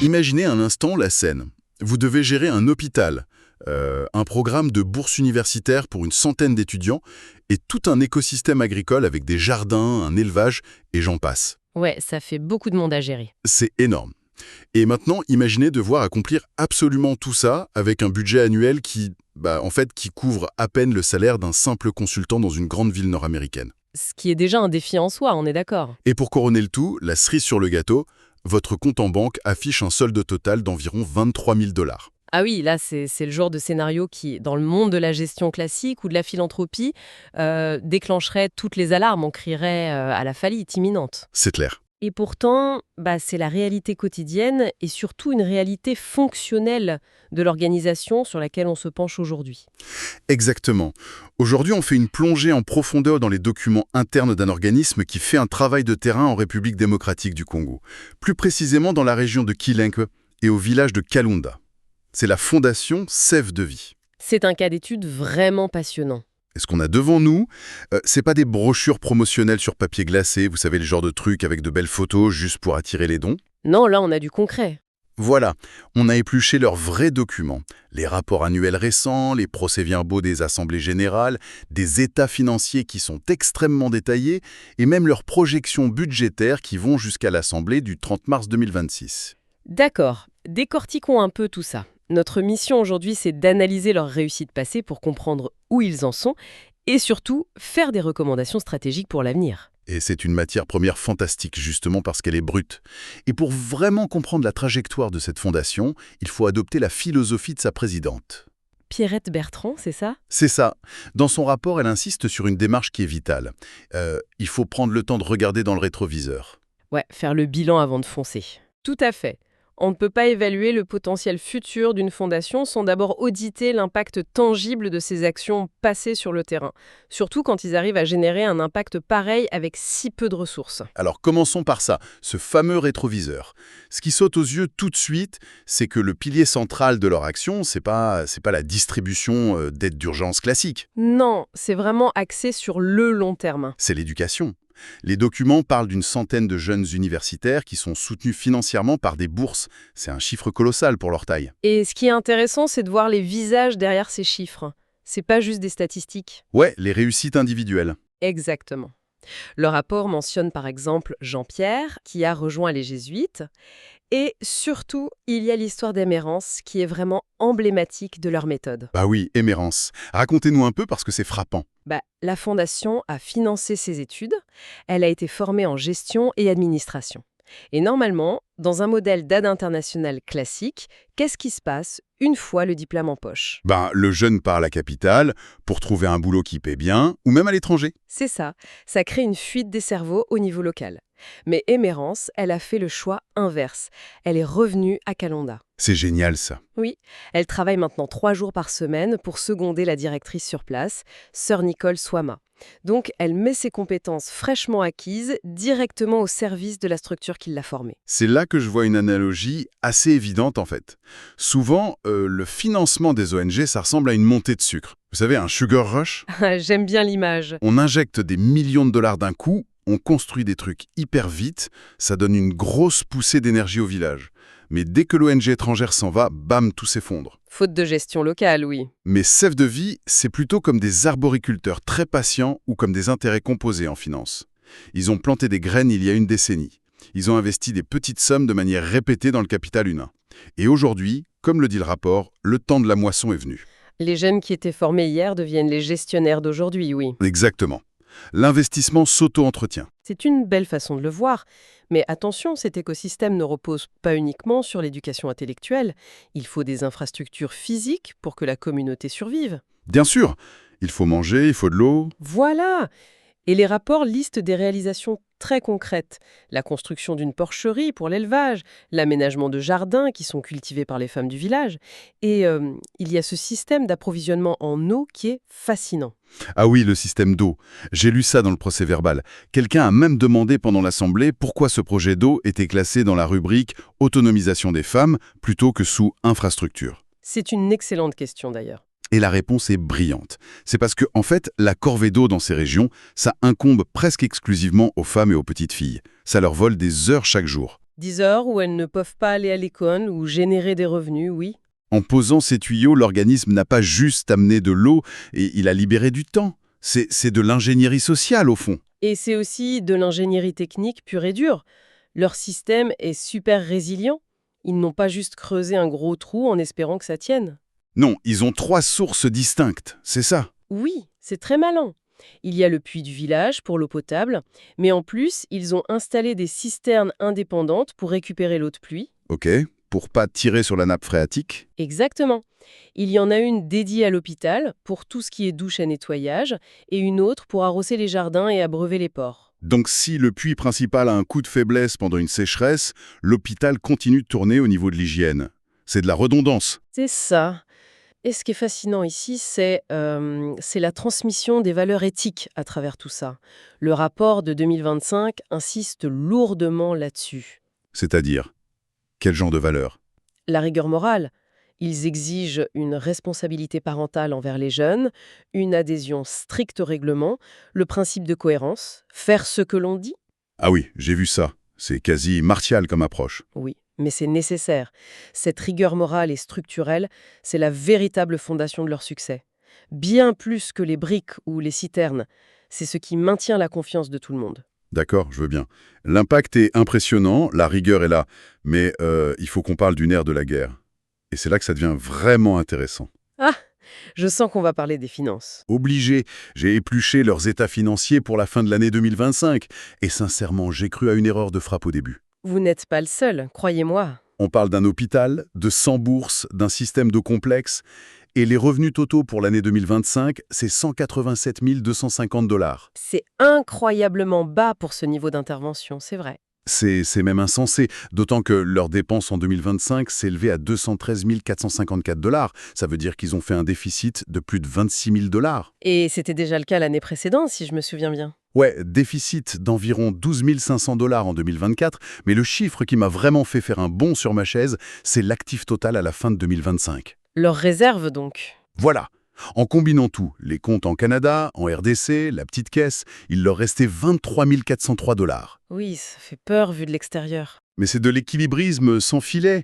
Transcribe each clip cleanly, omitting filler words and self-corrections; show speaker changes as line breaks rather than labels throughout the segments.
Imaginez un instant la scène. Vous devez gérer un hôpital, un programme de bourse universitaire pour une centaine d'étudiants et tout un écosystème agricole avec des jardins, un élevage et j'en passe.
Ouais, ça fait beaucoup de monde à gérer.
C'est énorme. Et maintenant, imaginez devoir accomplir absolument tout ça avec un budget annuel qui couvre à peine le salaire d'un simple consultant dans une grande ville nord-américaine.
Ce qui est déjà un défi en soi, on est d'accord.
Et pour couronner le tout, la cerise sur le gâteau, votre compte en banque affiche un solde total d'environ 23 000 $.
Ah oui, là, c'est le genre de scénario qui, dans le monde de la gestion classique ou de la philanthropie, déclencherait toutes les alarmes, on crierait à la faillite imminente.
C'est clair.
Et pourtant, c'est la réalité quotidienne et surtout une réalité fonctionnelle de l'organisation sur laquelle on se penche aujourd'hui.
Exactement. Aujourd'hui, on fait une plongée en profondeur dans les documents internes d'un organisme qui fait un travail de terrain en République démocratique du Congo. Plus précisément dans la région de Kilenkwe et au village de Kalunda. C'est la fondation Sève de Vie.
C'est un cas d'étude vraiment passionnant.
Et ce qu'on a devant nous, c'est pas des brochures promotionnelles sur papier glacé, vous savez, le genre de trucs avec de belles photos juste pour attirer les dons.
Non, là, on a du concret.
Voilà, on a épluché leurs vrais documents. Les rapports annuels récents, les procès-verbaux des assemblées générales, des états financiers qui sont extrêmement détaillés, et même leurs projections budgétaires qui vont jusqu'à l'Assemblée du 30 mars 2026.
D'accord, décortiquons un peu tout ça. Notre mission aujourd'hui, c'est d'analyser leurs réussites passées pour comprendre où ils en sont et surtout faire des recommandations stratégiques pour l'avenir.
Et c'est une matière première fantastique, justement parce qu'elle est brute. Et pour vraiment comprendre la trajectoire de cette fondation, il faut adopter la philosophie de sa présidente.
Pierrette Bertrand, c'est ça?
C'est ça. Dans son rapport, elle insiste sur une démarche qui est vitale. Il faut prendre le temps de regarder dans le rétroviseur.
Ouais, faire le bilan avant de foncer. Tout à fait. On ne peut pas évaluer le potentiel futur d'une fondation sans d'abord auditer l'impact tangible de ses actions passées sur le terrain, surtout quand ils arrivent à générer un impact pareil avec si peu de ressources.
Alors commençons par ça, ce fameux rétroviseur. Ce qui saute aux yeux tout de suite, c'est que le pilier central de leur action, c'est pas la distribution d'aides d'urgence classique.
Non, c'est vraiment axé sur le long terme.
C'est l'éducation. Les documents parlent d'une centaine de jeunes universitaires qui sont soutenus financièrement par des bourses. C'est un chiffre colossal pour leur taille.
Et ce qui est intéressant, c'est de voir les visages derrière ces chiffres. C'est pas juste des statistiques.
Ouais, les réussites individuelles.
Exactement. Le rapport mentionne par exemple Jean-Pierre, qui a rejoint les Jésuites. Et surtout, il y a l'histoire d'Emerence, qui est vraiment emblématique de leur méthode.
Bah oui, Emerence. Racontez-nous un peu parce que c'est frappant.
La Fondation a financé ses études. Elle a été formée en gestion et administration. Et normalement, dans un modèle d'aide internationale classique, qu'est-ce qui se passe une fois le diplôme en poche?
Le jeune part à la capitale pour trouver un boulot qui paie bien, ou même à l'étranger.
C'est ça. Ça crée une fuite des cerveaux au niveau local. Mais Emerence, elle a fait le choix inverse. Elle est revenue à Kalunda.
C'est génial ça.
Oui, elle travaille maintenant 3 jours par semaine pour seconder la directrice sur place, sœur Nicole Swama. Donc, elle met ses compétences fraîchement acquises directement au service de la structure qui l'a formée.
C'est là que je vois une analogie assez évidente en fait. Souvent, le financement des ONG, ça ressemble à une montée de sucre. Vous savez, un sugar rush.
J'aime bien l'image.
On injecte des millions de dollars d'un coup, on construit des trucs hyper vite, ça donne une grosse poussée d'énergie au village. Mais dès que l'ONG étrangère s'en va, bam, tout s'effondre.
Faute de gestion locale, oui.
Mais Sève de Vie, c'est plutôt comme des arboriculteurs très patients ou comme des intérêts composés en finance. Ils ont planté des graines il y a une décennie. Ils ont investi des petites sommes de manière répétée dans le capital humain. Et aujourd'hui, comme le dit le rapport, le temps de la moisson est venu.
Les jeunes qui étaient formés hier deviennent les gestionnaires d'aujourd'hui, oui.
Exactement. L'investissement s'auto-entretient.
C'est une belle façon de le voir. Mais attention, cet écosystème ne repose pas uniquement sur l'éducation intellectuelle. Il faut des infrastructures physiques pour que la communauté survive.
Bien sûr, il faut manger, il faut de l'eau.
Voilà! Et les rapports listent des réalisations très concrètes. La construction d'une porcherie pour l'élevage, l'aménagement de jardins qui sont cultivés par les femmes du village. Et il y a ce système d'approvisionnement en eau qui est fascinant.
Ah oui, le système d'eau. J'ai lu ça dans le procès-verbal. Quelqu'un a même demandé pendant l'Assemblée pourquoi ce projet d'eau était classé dans la rubrique « Autonomisation des femmes » plutôt que sous « Infrastructure ».
C'est une excellente question d'ailleurs.
Et la réponse est brillante. C'est parce que, en fait, la corvée d'eau dans ces régions, ça incombe presque exclusivement aux femmes et aux petites filles. Ça leur vole des heures chaque jour.
10 heures où elles ne peuvent pas aller à l'école ou générer des revenus, oui.
En posant ces tuyaux, l'organisme n'a pas juste amené de l'eau, et il a libéré du temps. C'est de l'ingénierie sociale, au fond.
Et c'est aussi de l'ingénierie technique pure et dure. Leur système est super résilient. Ils n'ont pas juste creusé un gros trou en espérant que ça tienne.
Non, ils ont 3 sources distinctes, c'est ça.
Oui, c'est très malin. Il y a le puits du village pour l'eau potable, mais en plus, ils ont installé des cisternes indépendantes pour récupérer l'eau de pluie.
Ok, pour pas tirer sur la nappe phréatique.
Exactement. Il y en a une dédiée à l'hôpital pour tout ce qui est douche et nettoyage, et une autre pour arroser les jardins et abreuver les porcs.
Donc si le puits principal a un coup de faiblesse pendant une sécheresse, l'hôpital continue de tourner au niveau de l'hygiène. C'est de la redondance.
C'est ça. Et ce qui est fascinant ici, c'est la transmission des valeurs éthiques à travers tout ça. Le rapport de 2025 insiste lourdement là-dessus.
C'est-à-dire, quel genre de valeur?
La rigueur morale. Ils exigent une responsabilité parentale envers les jeunes, une adhésion stricte au règlement, le principe de cohérence, faire ce que l'on dit.
Ah oui, j'ai vu ça. C'est quasi martial comme approche.
Oui, mais c'est nécessaire. Cette rigueur morale et structurelle, c'est la véritable fondation de leur succès. Bien plus que les briques ou les citernes. C'est ce qui maintient la confiance de tout le monde.
D'accord, je veux bien. L'impact est impressionnant, la rigueur est là, mais il faut qu'on parle du nerf de la guerre. Et c'est là que ça devient vraiment intéressant.
Ah, je sens qu'on va parler des finances.
Obligé, j'ai épluché leurs états financiers pour la fin de l'année 2025, et sincèrement, j'ai cru à une erreur de frappe au début.
Vous n'êtes pas le seul, croyez-moi.
On parle d'un hôpital, de 100 bourses, d'un système d'eau complexe, et les revenus totaux pour l'année 2025, c'est 187 250 $.
C'est incroyablement bas pour ce niveau d'intervention, c'est vrai.
C'est même insensé, d'autant que leurs dépenses en 2025 s'élevaient à 213 454 $. Ça veut dire qu'ils ont fait un déficit de plus de 26 000 $.
Et c'était déjà le cas l'année précédente, si je me souviens bien.
Ouais, déficit d'environ 12 500 $ en 2024, mais le chiffre qui m'a vraiment fait faire un bond sur ma chaise, c'est l'actif total à la fin de 2025.
Leurs réserves, donc.
Voilà. En combinant tout, les comptes en Canada, en RDC, la petite caisse, il leur restait 23 403 $.
Oui, ça fait peur vu de l'extérieur.
Mais c'est de l'équilibrisme sans filet.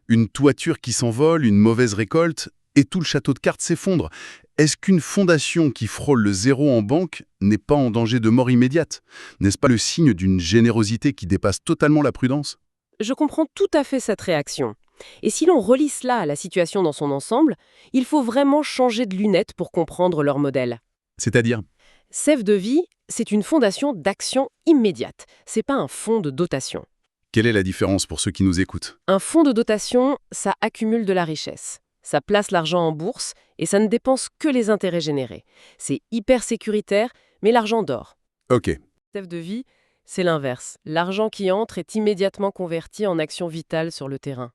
Une toiture qui s'envole, une mauvaise récolte, et tout le château de cartes s'effondre. Est-ce qu'une fondation qui frôle le zéro en banque n'est pas en danger de mort immédiate? N'est-ce pas le signe d'une générosité qui dépasse totalement la prudence?
Je comprends tout à fait cette réaction. Et si l'on relie cela à la situation dans son ensemble, il faut vraiment changer de lunettes pour comprendre leur modèle.
C'est-à-dire?
Sève de Vie, c'est une fondation d'action immédiate. C'est pas un fonds de dotation.
Quelle est la différence pour ceux qui nous écoutent?
Un fonds de dotation, ça accumule de la richesse. Ça place l'argent en bourse et ça ne dépense que les intérêts générés. C'est hyper sécuritaire, mais l'argent dort.
Ok.
Sève de Vie, c'est l'inverse. L'argent qui entre est immédiatement converti en action vitale sur le terrain.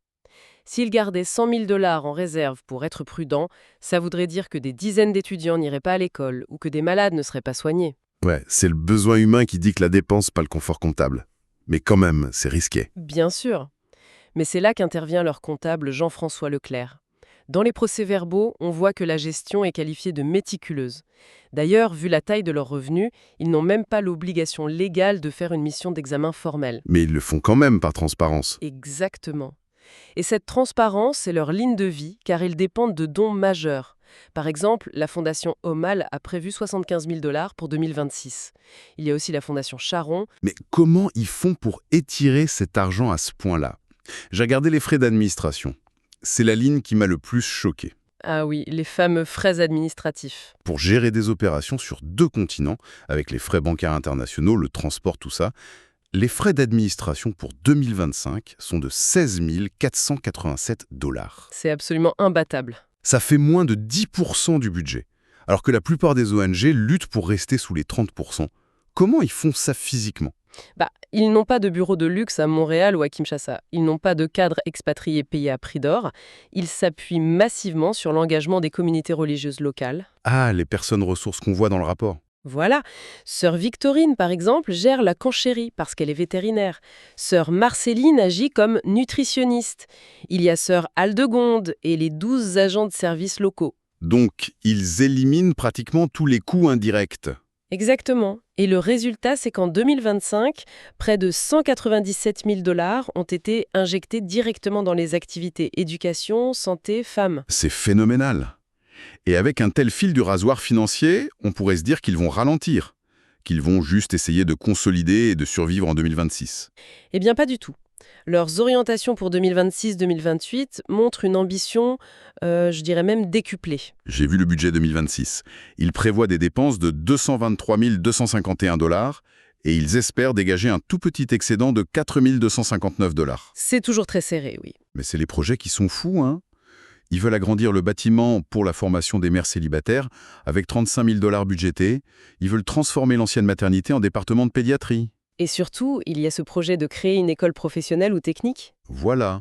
S'il gardait 100 000 $ en réserve pour être prudent, ça voudrait dire que des dizaines d'étudiants n'iraient pas à l'école ou que des malades ne seraient pas soignés.
Ouais, c'est le besoin humain qui dicte la dépense, pas le confort comptable. Mais quand même, c'est risqué.
Bien sûr. Mais c'est là qu'intervient leur comptable Jean-François Leclerc. Dans les procès-verbaux, on voit que la gestion est qualifiée de méticuleuse. D'ailleurs, vu la taille de leurs revenus, ils n'ont même pas l'obligation légale de faire une mission d'examen formelle.
Mais ils le font quand même par transparence.
Exactement. Et cette transparence est leur ligne de vie, car ils dépendent de dons majeurs. Par exemple, la Fondation Omal a prévu 75 000 $ pour 2026. Il y a aussi la Fondation Charon.
Mais comment ils font pour étirer cet argent à ce point-là? J'ai regardé les frais d'administration. C'est la ligne qui m'a le plus choqué.
Ah oui, les fameux frais administratifs.
Pour gérer des opérations sur 2 continents, avec les frais bancaires internationaux, le transport, tout ça, les frais d'administration pour 2025 sont de 16 487 $.
C'est absolument imbattable.
Ça fait moins de 10% du budget, alors que la plupart des ONG luttent pour rester sous les 30%. Comment ils font ça physiquement?
Ils n'ont pas de bureau de luxe à Montréal ou à Kinshasa. Ils n'ont pas de cadres expatriés payés à prix d'or. Ils s'appuient massivement sur l'engagement des communautés religieuses locales.
Ah, les personnes ressources qu'on voit dans le rapport.
Voilà. Sœur Victorine, par exemple, gère la canchérie parce qu'elle est vétérinaire. Sœur Marceline agit comme nutritionniste. Il y a Sœur Aldegonde et les 12 agents de services locaux.
Donc, ils éliminent pratiquement tous les coûts indirects.
Exactement. Et le résultat, c'est qu'en 2025, près de 197 000 $ ont été injectés directement dans les activités éducation, santé, femmes.
C'est phénoménal. Et avec un tel fil du rasoir financier, on pourrait se dire qu'ils vont ralentir, qu'ils vont juste essayer de consolider et de survivre en 2026.
Eh bien, pas du tout. Leurs orientations pour 2026-2028 montrent une ambition, je dirais même décuplée.
J'ai vu le budget 2026. Ils prévoient des dépenses de 223 251 $ et ils espèrent dégager un tout petit excédent de 4 259 $.
C'est toujours très serré, oui.
Mais c'est les projets qui sont fous, hein. Ils veulent agrandir le bâtiment pour la formation des mères célibataires avec 35 000 $ budgétés. Ils veulent transformer l'ancienne maternité en département de pédiatrie.
Et surtout, il y a ce projet de créer une école professionnelle ou technique.
Voilà.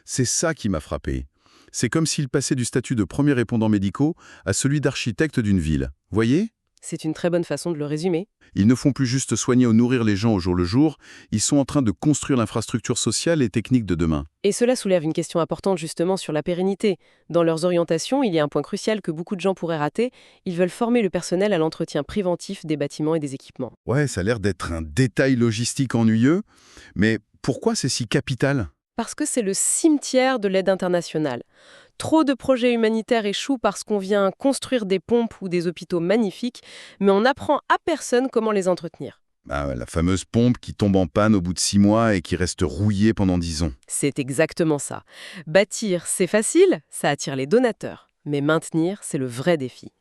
C'est ça qui m'a frappé. C'est comme s'ils passaient du statut de premiers répondants médicaux à celui d'architecte d'une ville. Voyez ?
C'est une très bonne façon de le résumer.
Ils ne font plus juste soigner ou nourrir les gens au jour le jour, ils sont en train de construire l'infrastructure sociale et technique de demain.
Et cela soulève une question importante justement sur la pérennité. Dans leurs orientations, il y a un point crucial que beaucoup de gens pourraient rater. Ils veulent former le personnel à l'entretien préventif des bâtiments et des équipements.
Ouais, ça a l'air d'être un détail logistique ennuyeux, mais pourquoi c'est si capital ?
Parce que c'est le cimetière de l'aide internationale. Trop de projets humanitaires échouent parce qu'on vient construire des pompes ou des hôpitaux magnifiques, mais on n'apprend à personne comment les entretenir.
La fameuse pompe qui tombe en panne au bout de 6 mois et qui reste rouillée pendant 10 ans.
C'est exactement ça. Bâtir, c'est facile, ça attire les donateurs. Mais maintenir, c'est le vrai défi.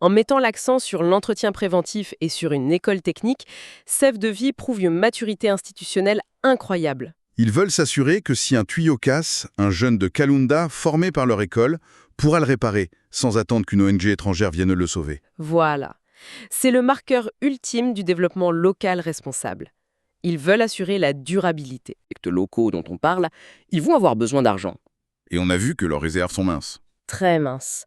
En mettant l'accent sur l'entretien préventif et sur une école technique, Sève de Vie prouve une maturité institutionnelle incroyable.
Ils veulent s'assurer que si un tuyau casse, un jeune de Kalunda, formé par leur école, pourra le réparer, sans attendre qu'une ONG étrangère vienne le sauver.
Voilà. C'est le marqueur ultime du développement local responsable. Ils veulent assurer la durabilité.
Les acteurs locaux dont on parle, ils vont avoir besoin d'argent.
Et on a vu que leurs réserves sont minces.
Très mince.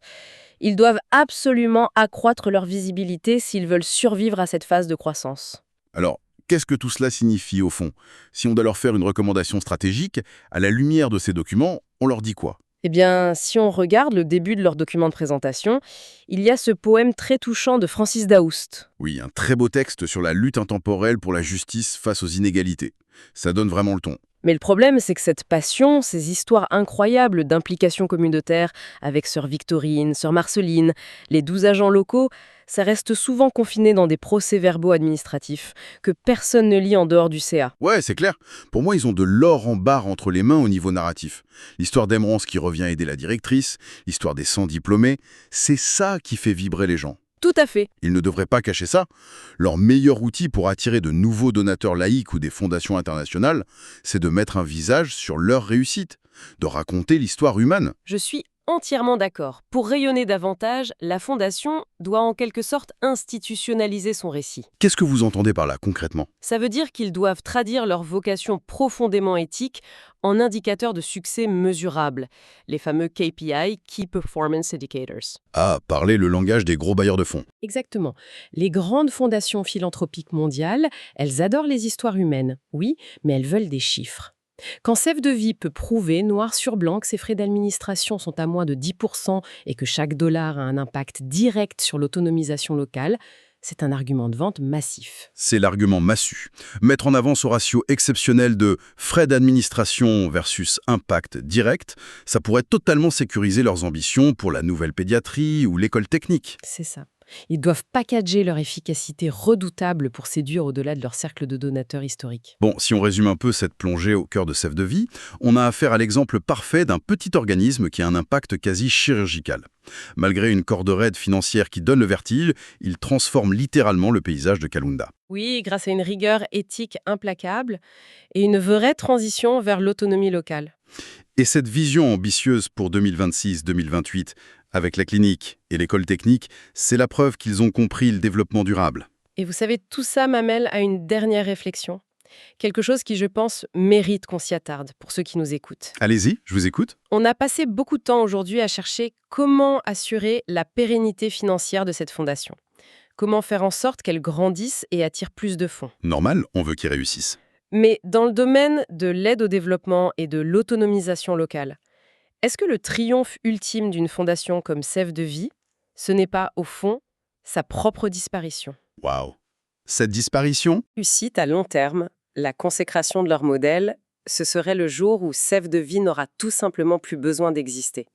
Ils doivent absolument accroître leur visibilité s'ils veulent survivre à cette phase de croissance.
Alors, qu'est-ce que tout cela signifie au fond? Si on doit leur faire une recommandation stratégique, à la lumière de ces documents, on leur dit quoi?
Eh bien, si on regarde le début de leur document de présentation, il y a ce poème très touchant de Francis Daoust.
Oui, un très beau texte sur la lutte intemporelle pour la justice face aux inégalités. Ça donne vraiment le ton.
Mais le problème, c'est que cette passion, ces histoires incroyables d'implication communautaire avec sœur Victorine, sœur Marceline, les 12 agents locaux, ça reste souvent confiné dans des procès-verbaux administratifs que personne ne lit en dehors du CA.
Ouais, c'est clair. Pour moi, ils ont de l'or en barre entre les mains au niveau narratif. L'histoire d'Emerance qui revient aider la directrice, l'histoire des 100 diplômés, c'est ça qui fait vibrer les gens.
Tout à fait.
Ils ne devraient pas cacher ça. Leur meilleur outil pour attirer de nouveaux donateurs laïques ou des fondations internationales, c'est de mettre un visage sur leur réussite, de raconter l'histoire humaine.
Je suis entièrement d'accord. Pour rayonner davantage, la Fondation doit en quelque sorte institutionnaliser son récit.
Qu'est-ce que vous entendez par là, concrètement?
Ça veut dire qu'ils doivent traduire leur vocation profondément éthique en indicateurs de succès mesurables, les fameux KPI, Key Performance Indicators.
Ah, parler le langage des gros bailleurs de fonds.
Exactement. Les grandes fondations philanthropiques mondiales, elles adorent les histoires humaines, oui, mais elles veulent des chiffres. Quand Sève de Vie peut prouver noir sur blanc que ses frais d'administration sont à moins de 10% et que chaque dollar a un impact direct sur l'autonomisation locale, c'est un argument de vente massif.
C'est l'argument massu. Mettre en avant ce ratio exceptionnel de frais d'administration versus impact direct, ça pourrait totalement sécuriser leurs ambitions pour la nouvelle pédiatrie ou l'école technique.
C'est ça. Ils doivent packager leur efficacité redoutable pour séduire au-delà de leur cercle de donateurs historiques.
Bon, si on résume un peu cette plongée au cœur de Sève de Vie, on a affaire à l'exemple parfait d'un petit organisme qui a un impact quasi chirurgical. Malgré une corde raide financière qui donne le vertige, il transforme littéralement le paysage de Kalunda.
Oui, grâce à une rigueur éthique implacable et une vraie transition vers l'autonomie locale.
Et cette vision ambitieuse pour 2026-2028, avec la clinique et l'école technique, c'est la preuve qu'ils ont compris le développement durable.
Et vous savez, tout ça m'amène à une dernière réflexion. Quelque chose qui, je pense, mérite qu'on s'y attarde pour ceux qui nous écoutent.
Allez-y, je vous écoute.
On a passé beaucoup de temps aujourd'hui à chercher comment assurer la pérennité financière de cette fondation. Comment faire en sorte qu'elle grandisse et attire plus de fonds.
Normal, on veut qu'ils réussissent.
Mais dans le domaine de l'aide au développement et de l'autonomisation locale, est-ce que le triomphe ultime d'une fondation comme Sève de Vie, ce n'est pas, au fond, sa propre disparition?
Waouh. Cette disparition?
Réussite à long terme, la consécration de leur modèle, ce serait le jour où Sève de Vie n'aura tout simplement plus besoin d'exister.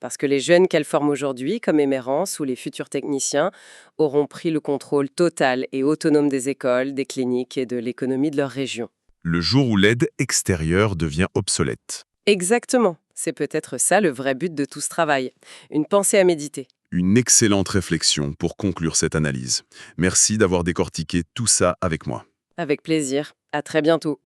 Parce que les jeunes qu'elle forme aujourd'hui, comme Émérance ou les futurs techniciens, auront pris le contrôle total et autonome des écoles, des cliniques et de l'économie de leur région.
Le jour où l'aide extérieure devient obsolète.
Exactement. C'est peut-être ça le vrai but de tout ce travail. Une pensée à méditer.
Une excellente réflexion pour conclure cette analyse. Merci d'avoir décortiqué tout ça avec moi.
Avec plaisir. À très bientôt.